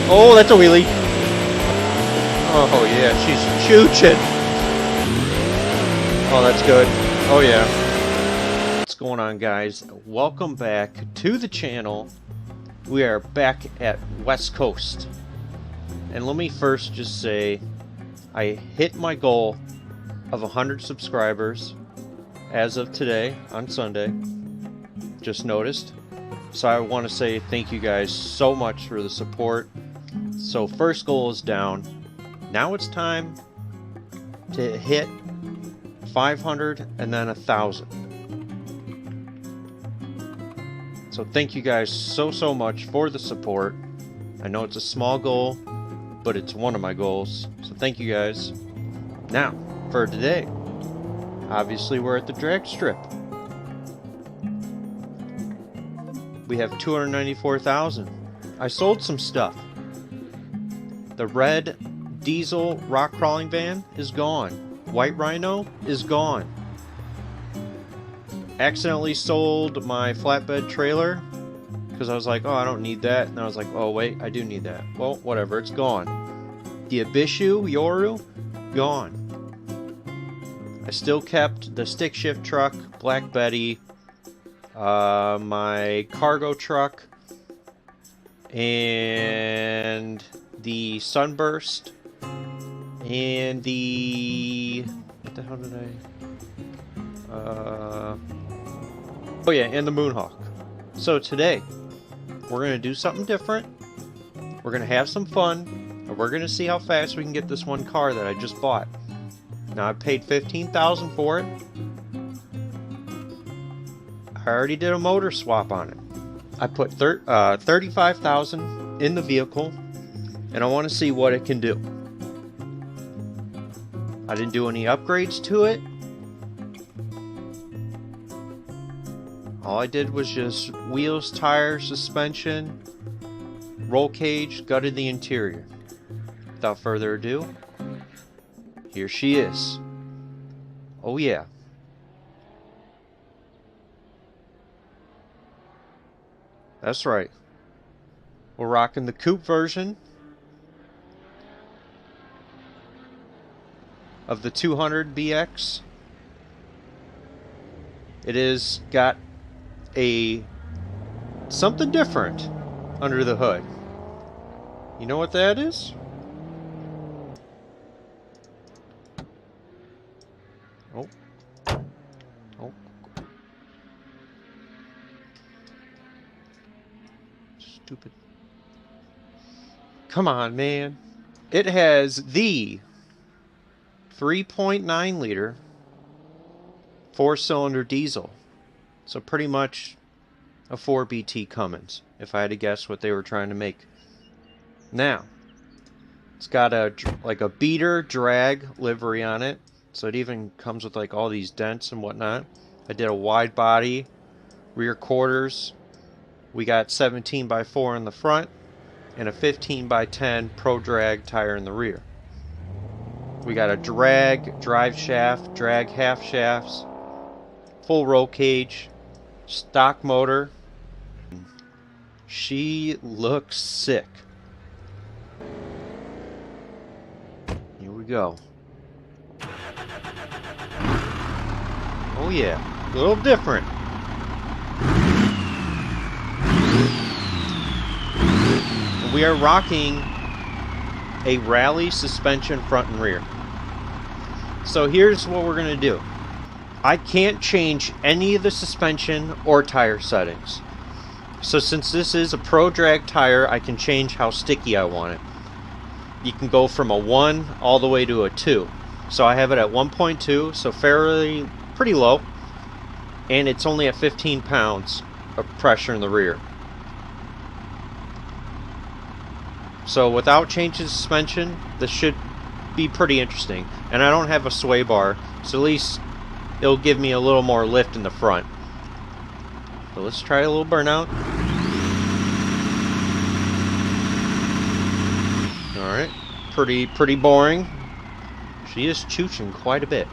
Oh, that's a wheelie. Oh yeah, she's chooching. Oh, that's good. Oh yeah. What's going on, guys? Welcome back to the channel. We are back at West Coast. And let me first just say, I hit my goal of 100 subscribers as of today, on Sunday. Just noticed. So I want to say thank you guys so much for the support. So first goal is down. Now it's time to hit 500 and then 1,000. So thank you guys so much for the support. I know it's a small goal, but it's one of my goals. So thank you guys. Now, for today, obviously we're at the drag strip. We have 294,000. I sold some stuff. The red diesel rock crawling van is gone. White Rhino is gone. Accidentally sold my flatbed trailer because I was like, oh, I don't need that. And I was like, oh wait, I do need that. Well, whatever, it's gone. The Abishu Yoru, gone. I still kept the stick shift truck, Black Betty, my cargo truck, and the Sunburst, and the... what the hell did I... oh yeah, and the Moonhawk. So today, we're going to do something different. We're going to have some fun, and we're going to see how fast we can get this one car that I just bought. Now, I paid $15,000 for it. I already did a motor swap on it. I put $35,000 in the vehicle, and I want to see what it can do. I didn't do any upgrades to it. All I did was just wheels, tires, suspension, roll cage, gutted the interior. Without further ado, here she is. Oh yeah. That's right. We're rocking the coupe version of the 200BX. It is got a something different under the hood. You know what that is? Oh. Oh. Stupid. Come on, man. It has the 3.9 liter 4-cylinder diesel. So pretty much a 4BT Cummins, if I had to guess what they were trying to make. Now, it's got a like a beater drag livery on it. So it even comes with like all these dents and whatnot. I did a wide body, rear quarters. We got 17x4 in the front and a 15x10 Pro Drag tire in the rear. We got a drag drive shaft, drag half shafts, full roll cage, stock motor. She looks sick. Here we go. Oh yeah, a little different. We are rocking a rally suspension front and rear. So here's what we're going to do. I can't change any of the suspension or tire settings. So since this is a Pro Drag tire, I can change how sticky I want it. You can go from a 1 all the way to a 2. So I have it at 1.2, so fairly pretty low. And it's only at 15 pounds of pressure in the rear. So without changing suspension, this should be pretty interesting. And I don't have a sway bar, so at least it'll give me a little more lift in the front. So let's try a little burnout. Alright, pretty boring. She is chooching quite a bit.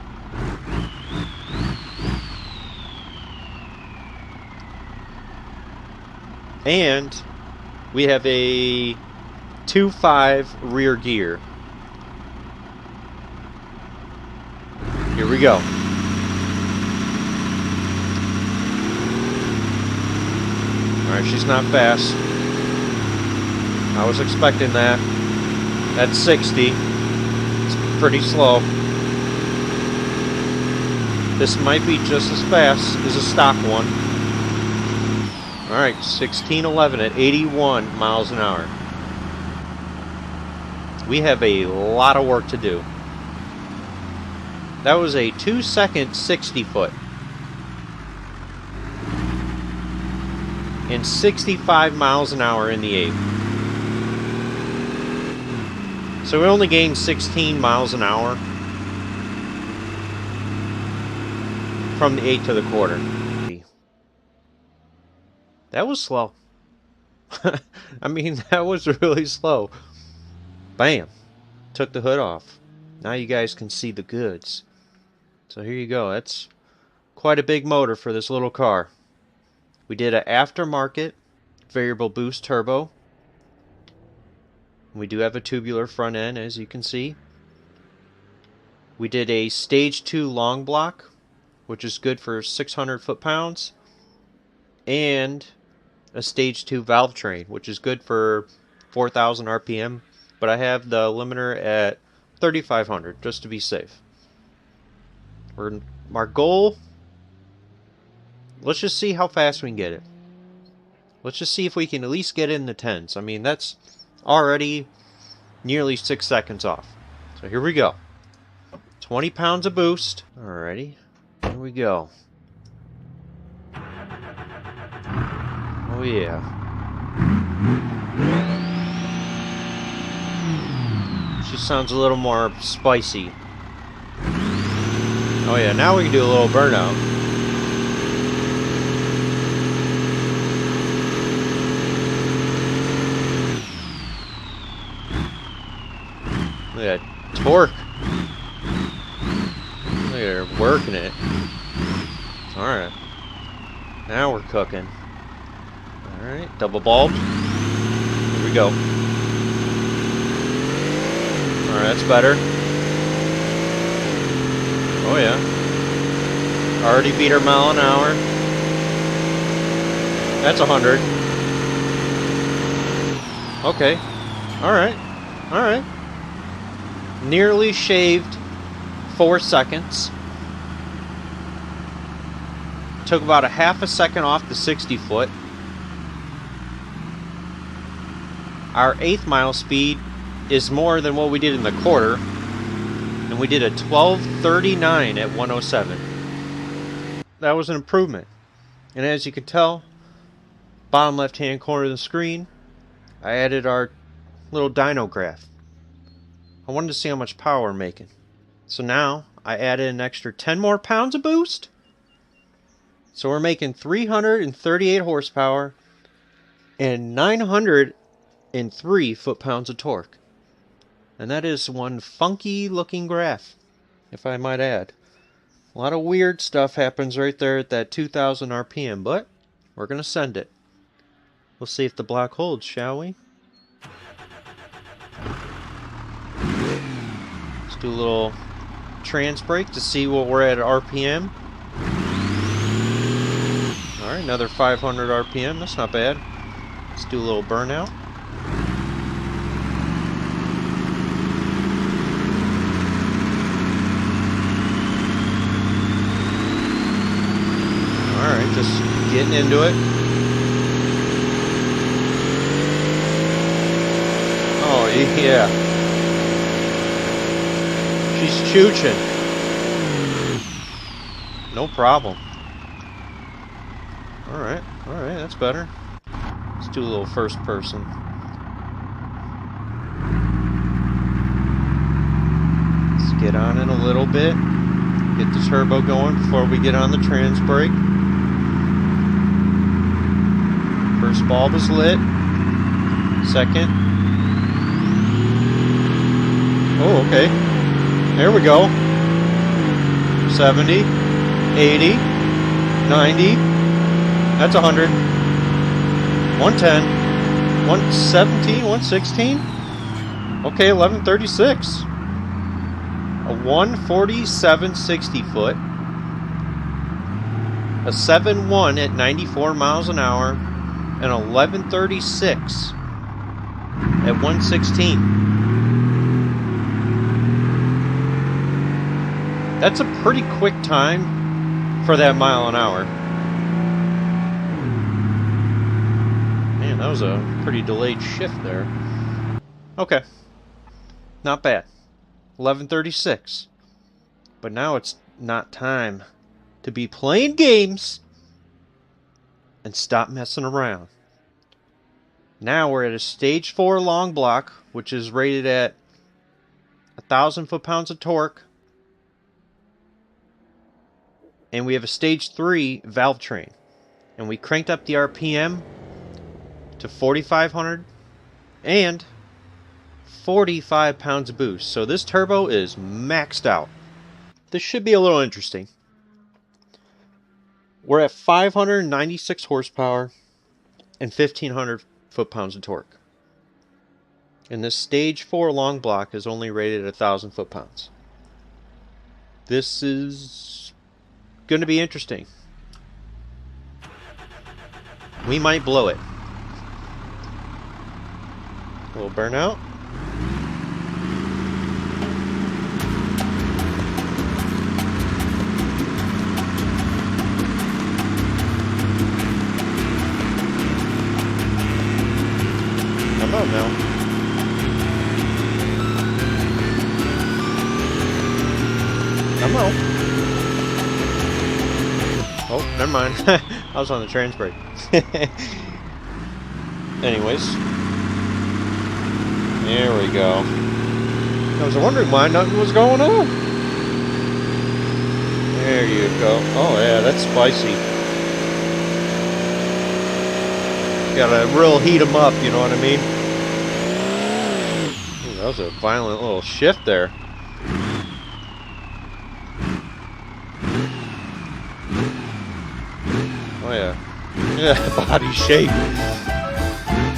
And we have a 2.5 rear gear. Here we go. Alright, she's not fast. I was expecting that. That's 60. It's pretty slow. This might be just as fast as a stock one. Alright, 1611 at 81 miles an hour. We have a lot of work to do. That was a 2-second 60 foot. And 65 miles an hour in the 8. So we only gained 16 miles an hour from the 8 to the quarter. That was slow. I mean, that was really slow. Bam. Took the hood off. Now you guys can see the goods. So here you go. That's quite a big motor for this little car. We did an aftermarket variable boost turbo. We do have a tubular front end, as you can see. We did a stage 2 long block, which is good for 600 foot-pounds, and a stage 2 valve train, which is good for 4,000 RPM, but I have the limiter at 3,500 just to be safe. Our goal, let's just see how fast we can get it. Let's just see if we can at least get it in the 10s. I mean, that's already nearly 6 seconds off. So here we go. 20 pounds of boost. Alrighty. Here we go. Oh yeah. She sounds a little more spicy. Oh yeah, now we can do a little burnout. Look at that torque. Look at her working it. Alright. Now we're cooking. Alright, double bulb. Here we go. Alright, that's better. Oh yeah. Already beat her mile an hour. That's 100. Okay. Alright. Alright. Nearly shaved 4 seconds. Took about a half a second off the 60 foot. Our 8th mile speed is more than what we did in the quarter. And we did a 12:39 at 107. That was an improvement. And as you can tell, bottom left hand corner of the screen, I added our little dyno graph. I wanted to see how much power we're making. So now I added an extra 10 more pounds of boost. So we're making 338 horsepower and 903 foot-pounds of torque. And that is one funky looking graph, if I might add. A lot of weird stuff happens right there at that 2,000 RPM, but we're going to send it. We'll see if the block holds, shall we? Let's do a little trans brake to see what we're at RPM. Alright, another 500 RPM, that's not bad. Let's do a little burnout. Alright, just getting into it. Oh, yeah. She's chooching. No problem. Alright, that's better. Let's do a little first person. Let's get on it a little bit. Get the turbo going before we get on the trans brake. First bulb is lit. Second. Oh, okay. There we go. 70, 80, 90. That's 100. 110. 117, 116. Okay, 1136. A 147 60 foot. A 7.1 at 94 miles an hour. An 1136 at 116. That's a pretty quick time for that mile an hour. Man, that was a pretty delayed shift there. Okay. Not bad. 1136. But now it's not time to be playing games and stop messing around. Now we're at a stage 4 long block, which is rated at 1,000 foot-pounds of torque. And we have a stage 3 valve train. And we cranked up the RPM to 4,500 and 45 pounds of boost. So this turbo is maxed out. This should be a little interesting. We're at 596 horsepower and 1,500 foot-pounds of torque. And this stage 4 long block is only rated at 1,000 foot-pounds. This is going to be interesting. We might blow it. A little burnout. Come on now. Come on. Oh, never mind. I was on the trans brake. Anyways. There we go. I was wondering why nothing was going on. There you go. Oh yeah, that's spicy. Gotta real heat them up, you know what I mean? Ooh, that was a violent little shift there. Oh yeah. Yeah, body shape.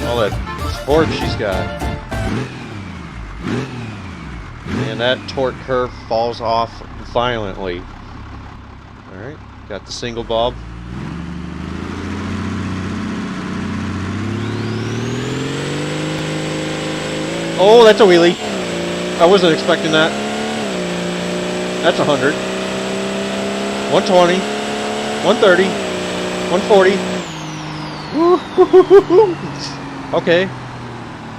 All that torque she's got. And that torque curve falls off violently. Alright, got the single bulb. Oh, that's a wheelie. I wasn't expecting that. That's 100. 120. 130. 140. Okay.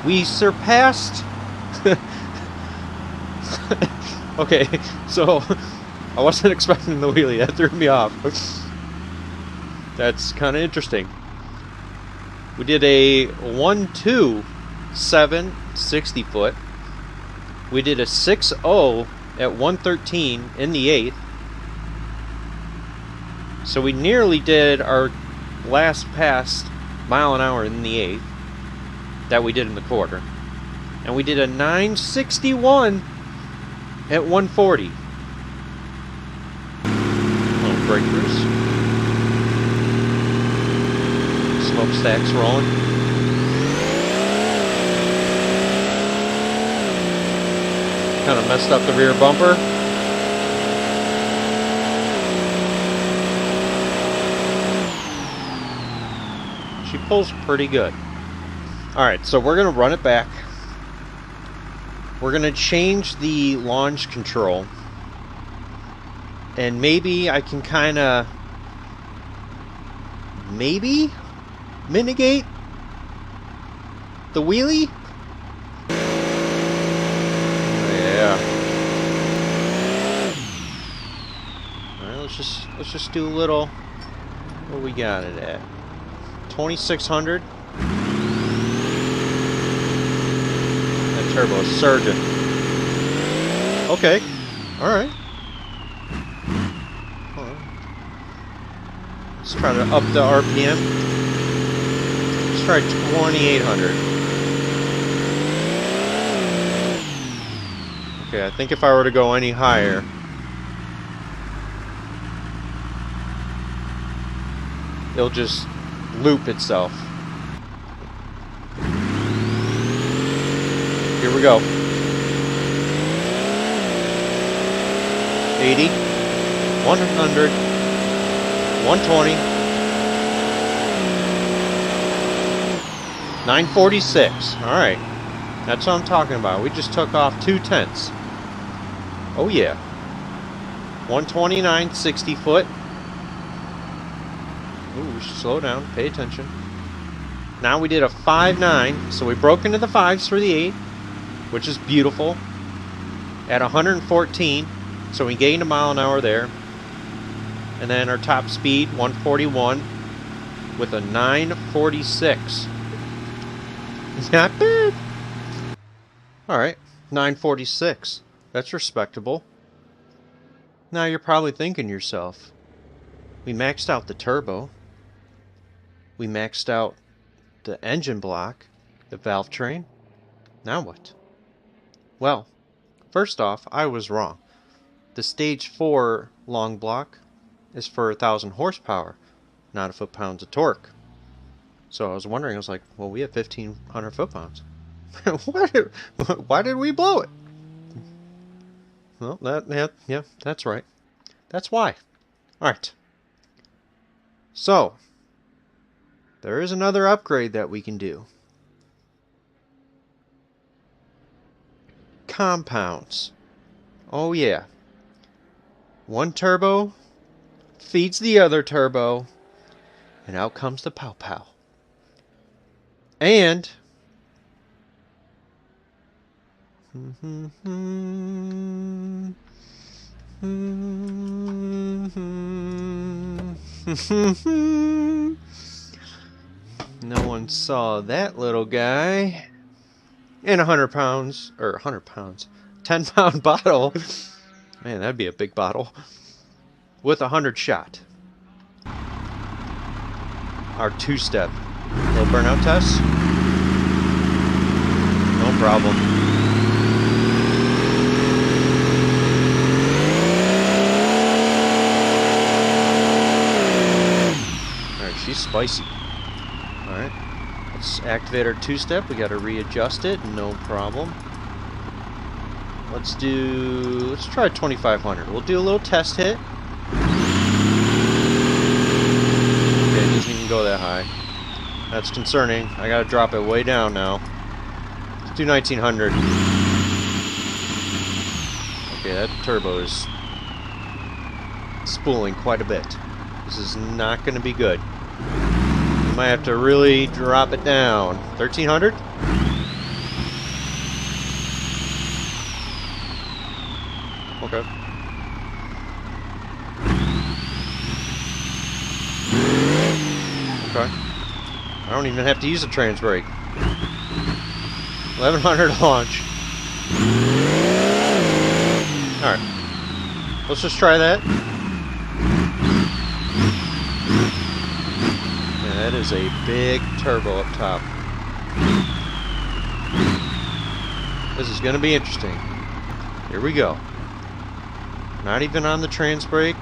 We surpassed... Okay, so I wasn't expecting the wheelie. That threw me off. That's kind of interesting. We did a 1.27 60 foot. We did a 6.0 at 113 in the 8th. So we nearly did our last pass mile an hour in the 8th that we did in the quarter. And we did a 961 at 140. Little breakthroughs. Smokestacks rolling. Kind of messed up the rear bumper. She pulls pretty good. Alright, so we're going to run it back. We're going to change the launch control. And maybe I can kind of... maybe mitigate the wheelie? Yeah. Alright, let's just do a little... what we got it at? 2,600. Turbo surging. Okay. Alright. Let's try to up the RPM. Let's try 2,800. Okay, I think if I were to go any higher, it'll just loop itself. Here we go. 80, 100, 120, 946. Alright. That's what I'm talking about. We just took off 2/10. Oh yeah. 129, 60 foot. Ooh, we should slow down. Pay attention. Now we did a 5.9, so we broke into the 5s for the 8, which is beautiful. At 114, so we gained a mile an hour there. And then our top speed, 141, with a 946. Not bad. Alright, 946. That's respectable. Now you're probably thinking to yourself, we maxed out the turbo. We maxed out the engine block, the valve train. Now what? Well, first off, I was wrong. The stage 4 long block is for 1,000 horsepower, not a foot-pounds of torque. So I was wondering, I was like, well, we have 1,500 foot-pounds. Why did we blow it? Well, yeah, that's right. That's why. Alright. So, there is another upgrade that we can do. Compounds. Oh yeah. One turbo feeds the other turbo, and out comes the pow pow. And no one saw that little guy. And 100 pounds, or 100 pounds, 10-pound bottle. Man, that'd be a big bottle. With 100 shot. Our 2-step. Little burnout test. No problem. Alright, she's spicy. Alright. Let's activate our 2-step. We gotta readjust it. No problem. Let's try 2,500. We'll do a little test hit. Okay, it doesn't even go that high. That's concerning. I gotta drop it way down now. Let's do 1,900. Okay, that turbo is spooling quite a bit. This is not gonna be good. We might have to really drop it down. 1,300? Okay. Okay. I don't even have to use a trans brake. 1,100 launch. Alright. Let's just try that. Yeah, that is a big turbo up top. This is going to be interesting. Here we go. Not even on the trans brake.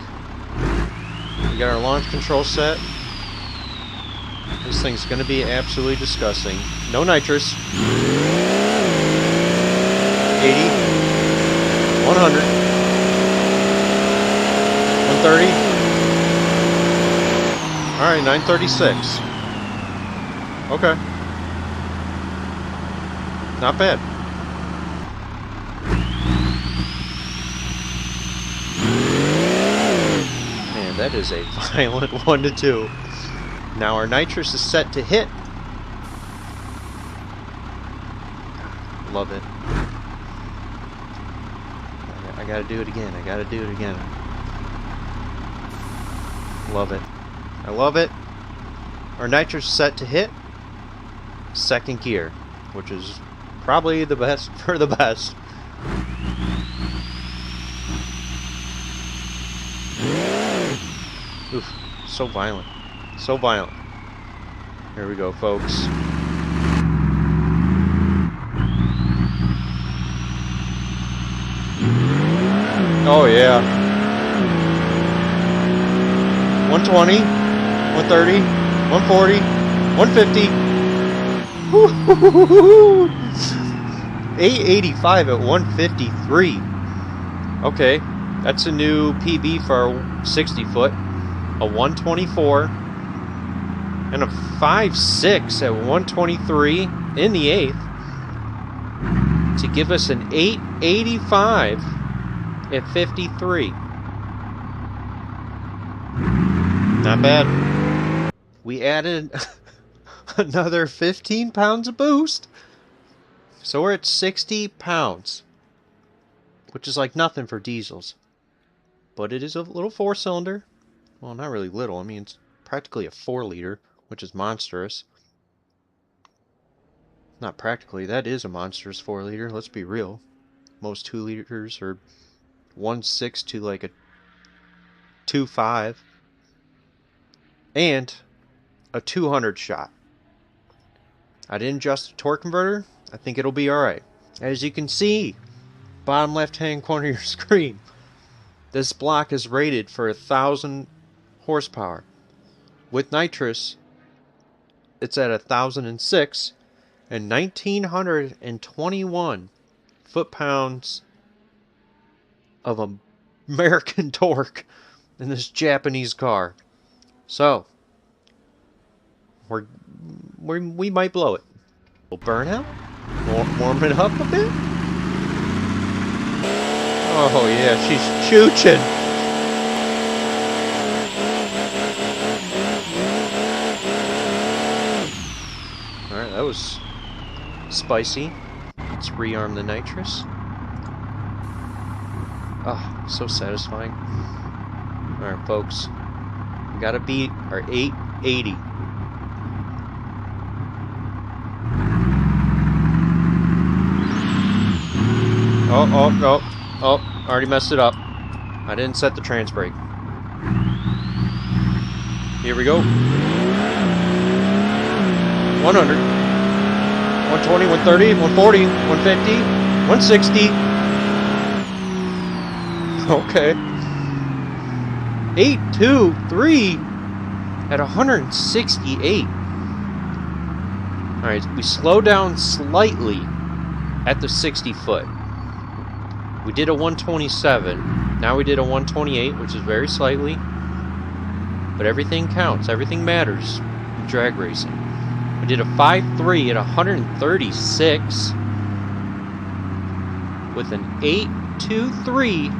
We got our launch control set. This thing's going to be absolutely disgusting. No nitrous. 80. 100. 130. Alright, 936. Okay. Not bad. Man, that is a violent 1 to 2. Now our nitrous is set to hit. Love it. I gotta do it again. I gotta do it again. Love it. I love it. Our nitrous is set to hit. Second gear, which is probably the best for the best. Oof, so violent. So violent. Here we go, folks. Oh, yeah. 120, 130, 140, 150. 885 at 153. Okay, That's a new PB for a 60 foot, a 124, and a 5.6 at 123 in the 8th to give us an 885 at 53. Not bad. We added another 15 pounds of boost. So we're at 60 pounds, which is like nothing for diesels. But it is a little 4-cylinder. Well, not really little. I mean, it's practically a 4-liter, which is monstrous. Not practically. That is a monstrous 4-liter. Let's be real. Most 2-liters are 1.6 to like a 2.5. And a 200 shot. I didn't adjust the torque converter. I think it'll be alright. As you can see, bottom left hand corner of your screen, this block is rated for 1,000 horsepower. With nitrous, it's at 1,006 and 1,921 foot-pounds of American torque in this Japanese car. So, we might blow it. We'll burn out? Warm it up a bit? Oh yeah, she's chooching. Alright, that was spicy. Let's rearm the nitrous. Oh, so satisfying. Alright, folks. We gotta beat our 880. Oh, already messed it up. I didn't set the trans brake. Here we go. 100, 120, 130, 140, 150, 160. Okay. 823 at 168. Alright, we slow down slightly at the 60 foot. We did a 127. Now we did a 128, which is very slightly. But everything counts. Everything matters in drag racing. We did a 5.3 at 136 with an 8.23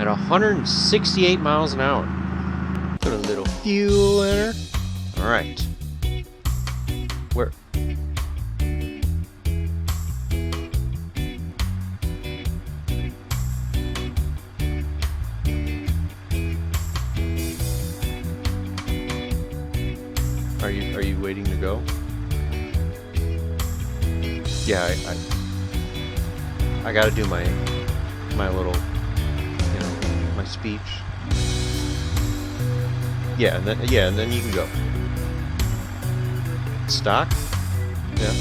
at 168 miles an hour. Put a little fuel in her. Alright. Where? Are you waiting to go? Yeah, I gotta do my little, my speech. Yeah, and then you can go. Stock? Yeah.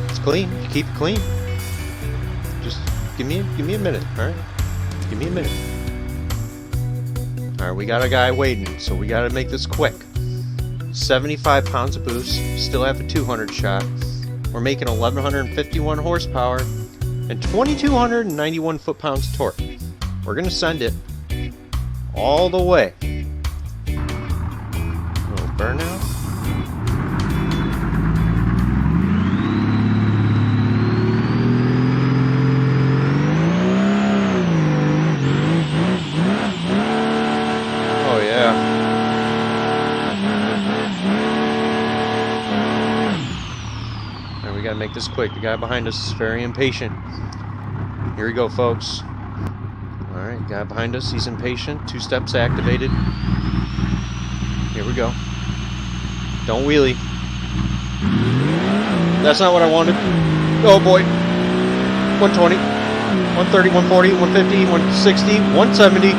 It's clean. You keep it clean. Just give me a minute, alright? Give me a minute. Alright, we got a guy waiting, so we gotta make this quick. 75 pounds of boost, still have a 200 shot. We're making 1,151 horsepower and 2,291 foot-pounds of torque. We're gonna send it all the way. A little burnout. Oh yeah. Alright, we gotta make this quick. The guy behind us is very impatient. Here we go, folks. Alright, guy behind us, he's impatient. 2 steps activated. Here we go. Don't wheelie. That's not what I wanted. Oh boy. 120, 130, 140, 150, 160, 170,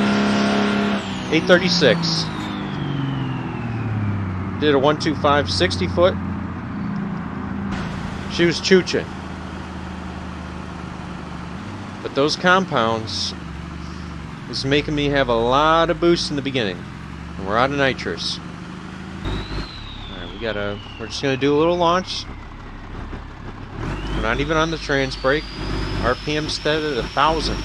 836. Did a 125 60 foot. She was chooching. But those compounds is making me have a lot of boost in the beginning. And we're out of nitrous. Alright, we're just gonna do a little launch. We're not even on the trans brake. RPM set at 1,000.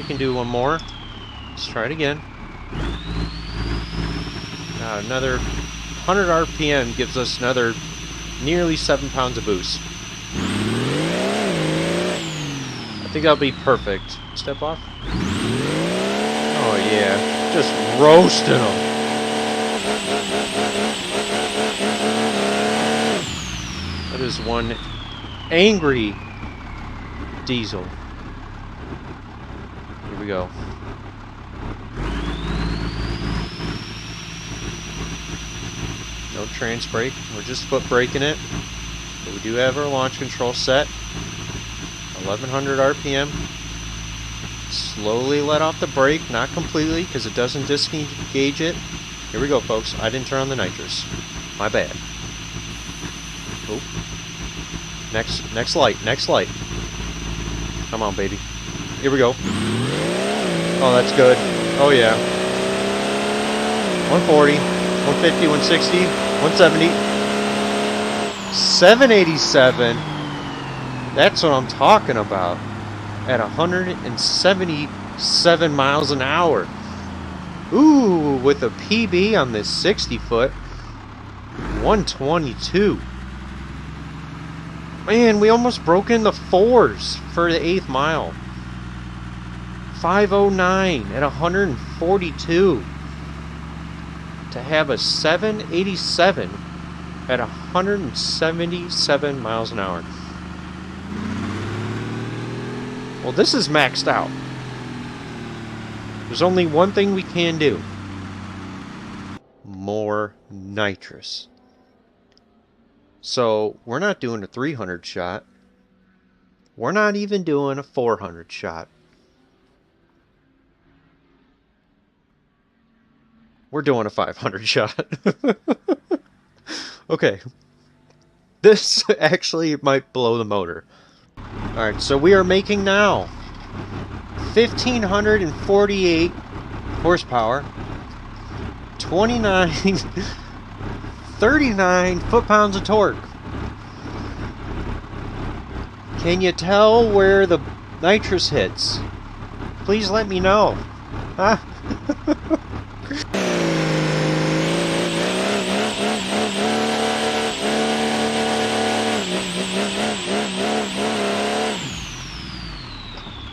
we can do one more. Let's try it again. Another 100 RPM gives us another nearly 7 pounds of boost. I think that'll be perfect. Step off. Oh yeah, just roasting them. That is one angry diesel. Here we go. No trans brake. We're just foot braking it. But we do have our launch control set. 1100 RPM. Slowly let off the brake, not completely, because it doesn't disengage it. Here we go, folks. I didn't turn on the nitrous. My bad. Oh. Next light. Come on, baby. Here we go. Oh, that's good. Oh, yeah. 140, 150, 160, 170. 787. That's what I'm talking about. At 177 miles an hour. Ooh, with a PB on this 60-foot. 122. Man, we almost broke in the fours for the 8th mile. 509 at 142. To have a 787 at 177 miles an hour. Well, this is maxed out. There's only one thing we can do. More nitrous. So, we're not doing a 300 shot. We're not even doing a 400 shot. We're doing a 500 shot. Okay. This actually might blow the motor. Alright, so we are making now 1,548 horsepower, 39 foot-pounds of torque. Can you tell where the nitrous hits? Please let me know. Huh?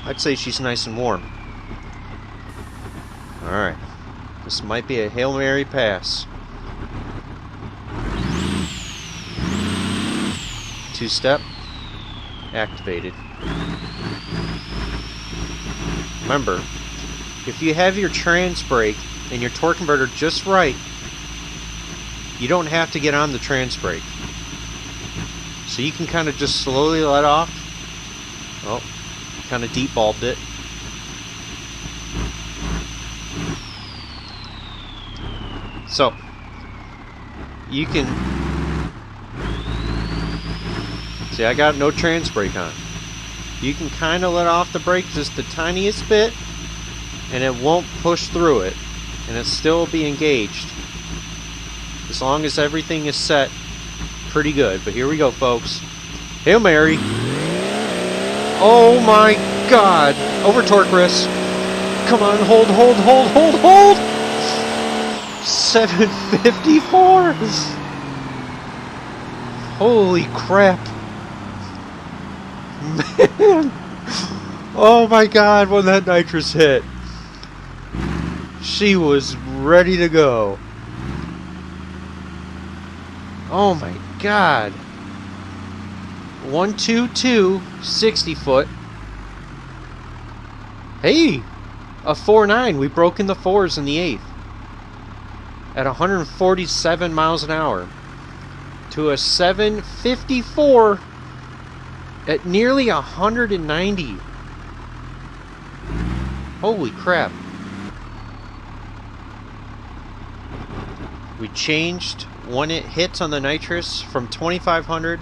I'd say she's nice and warm. Alright. This might be a Hail Mary pass. 2-step. Activated. Remember, if you have your trans brake and your torque converter just right, you don't have to get on the trans brake. So you can kind of just slowly let off. Oh. Kind of deep bulbed it. So you can see I got no trans brake on. You can kind of let off the brake just the tiniest bit and it won't push through it and it'll still be engaged as long as everything is set pretty good. But here we go, folks. Hail Mary. Oh my God! Over torque risk. Come on, hold. 754. Holy crap! Man! Oh my God! When that nitrous hit, she was ready to go. Oh my God! 122, 60 foot. Hey, a 4.9. We broke in the 4s in the 8th. At 147 miles an hour. To a 754 at nearly 190. Holy crap. We changed when it hits on the nitrous from 2500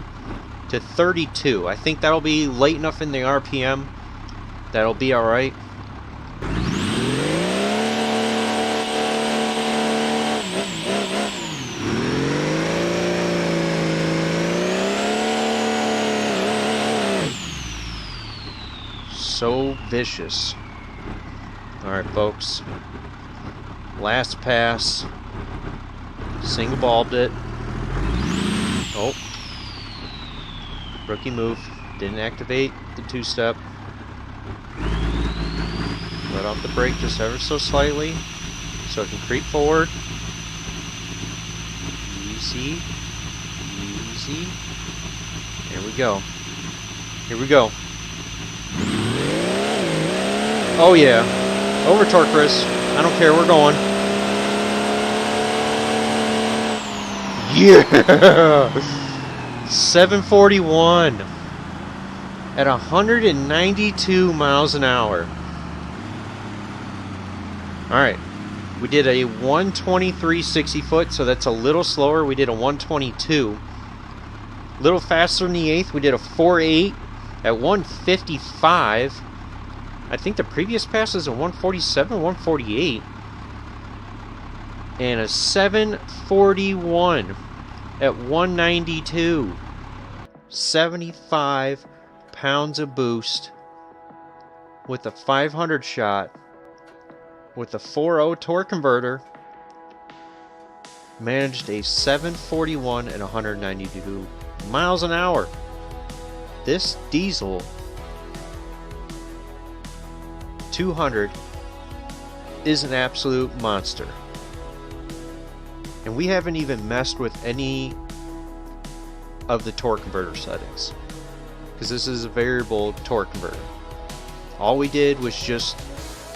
to 32. I think that'll be late enough in the RPM. That'll be alright. So vicious. Alright, folks. Last pass. Single balled it. Oh. Rookie move. Didn't activate the two-step. Let off the brake just ever so slightly so it can creep forward. Easy. Easy. Here we go. Here we go. Oh yeah. Over torque, Chris. I don't care. We're going. Yeah! 741 at 192 miles an hour. Alright. We did a 123 60 foot, so that's a little slower. We did a 122. A little faster than the 8th. We did a 4.8 at 155. I think the previous pass is a 147, 148. And a 741 at 192. 75 pounds of boost with a 500 shot with a 4.0 torque converter. Managed a 741 at 192 miles an hour. This diesel 200 is an absolute monster. And we haven't even messed with any of the torque converter settings, because this is a variable torque converter. All we did was just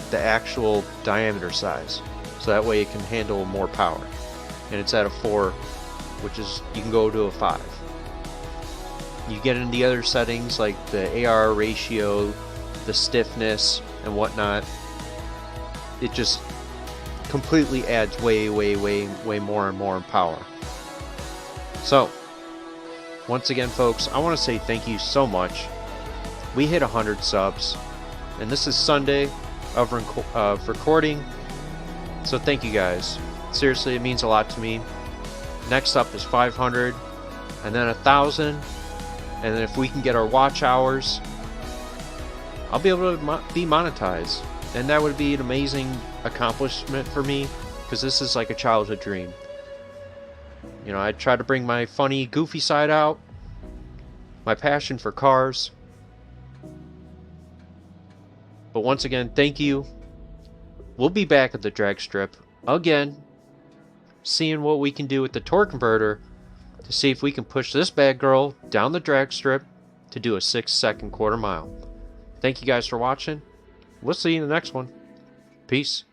the actual diameter size, so that way it can handle more power. And it's at a 4, which is, you can go to a 5. You get into the other settings like the AR ratio, the stiffness, and whatnot. It just completely adds way more and more in power. So, once again, folks, I want to say thank you so much. We hit 100 subs, and this is Sunday of recording, so thank you guys. Seriously, it means a lot to me. Next up is 500, and then 1,000, and then if we can get our watch hours, I'll be able to be monetized, and that would be an amazing accomplishment for me, because this is like a childhood dream. You know, I try to bring my funny, goofy side out, my passion for cars. But once again, thank you. We'll be back at the drag strip again, seeing what we can do with the torque converter to see if we can push this bad girl down the drag strip to do a 6-second quarter mile. Thank you guys for watching. We'll see you in the next one. Peace.